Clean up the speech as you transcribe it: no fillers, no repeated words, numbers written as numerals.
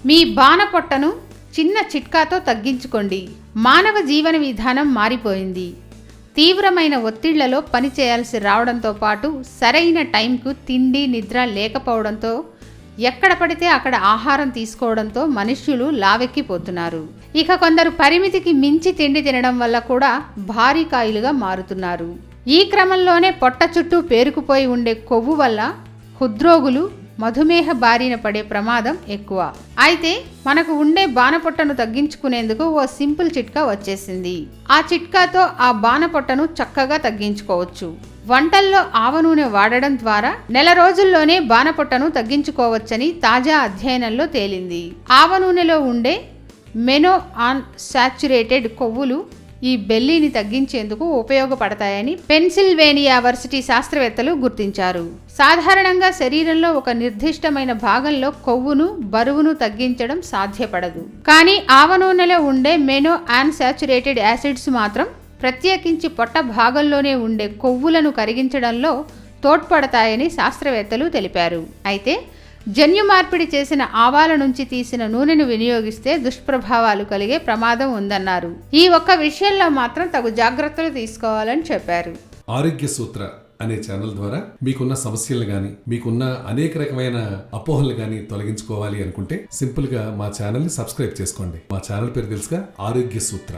మీ బాణపొట్టను చిన్న చిట్కాతో తగ్గించుకోండి. మానవ జీవన విధానం మారిపోయింది. తీవ్రమైన ఒత్తిళ్లలో పని చేయాల్సి రావడంతో పాటు సరైన టైంకు తిండి నిద్ర లేకపోవడంతో ఎక్కడ పడితే అక్కడ ఆహారం తీసుకోవడంతో మనుష్యులు లావెక్కిపోతున్నారు. ఇక కొందరు పరిమితికి మించి తిండి తినడం వల్ల కూడా భారీ కాయలుగా మారుతున్నారు. ఈ క్రమంలోనే పొట్ట చుట్టూ పేరుకుపోయి ఉండే కొవ్వు వల్ల హృద్రోగులు మధుమేహ బారిన పడే ప్రమాదం ఎక్కువ. అయితే మనకు ఉండే బాణపొట్టను తగ్గించుకునేందుకు ఓ సింపుల్ చిట్కా వచ్చేసింది. ఆ చిట్కాతో ఆ బాణపొట్టను చక్కగా తగ్గించుకోవచ్చు. వంటల్లో ఆవ నూనె వాడడం ద్వారా నెల రోజుల్లోనే బాణపొట్టను తగ్గించుకోవచ్చని తాజా అధ్యయనంలో తేలింది. ఆవ నూనెలో ఉండే మెనో అన్సాచురేటెడ్ కొవ్వులు ఈ బెల్లీని తగ్గించేందుకు ఉపయోగపడతాయని పెన్సిల్వేనియా వర్సిటీ శాస్త్రవేత్తలు గుర్తించారు. సాధారణంగా శరీరంలో ఒక నిర్దిష్టమైన భాగంలో కొవ్వును బరువును తగ్గించడం సాధ్యపడదు. కానీ ఆవ నూనెలో ఉండే మెనో అన్సాచురేటెడ్ యాసిడ్స్ మాత్రం ప్రత్యేకించి పొట్ట భాగంలోనే ఉండే కొవ్వులను కరిగించడంలో తోడ్పడతాయని శాస్త్రవేత్తలు తెలిపారు. అయితే జన్యు మార్పిడి చేసిన ఆవాల నుంచి తీసిన నూనెను వినియోగిస్తే దుష్ప్రభావాలు కలిగే ప్రమాదం ఉందన్నారు. ఈ ఒక్క విషయంలో మాత్రం తగు జాగ్రత్తలు తీసుకోవాలని చెప్పారు. ఆరోగ్య సూత్ర అనే ఛానల్ ద్వారా మీకున్న సమస్యలు గాని మీకున్న అనేక రకమైన అపోహలు గాని తొలగించుకోవాలి అనుకుంటే సింపుల్ గా మా ఛానల్ ని సబ్స్క్రైబ్ చేసుకోండి. మా ఛానల్ పేరు తెలుసుగా, ఆరోగ్య సూత్ర.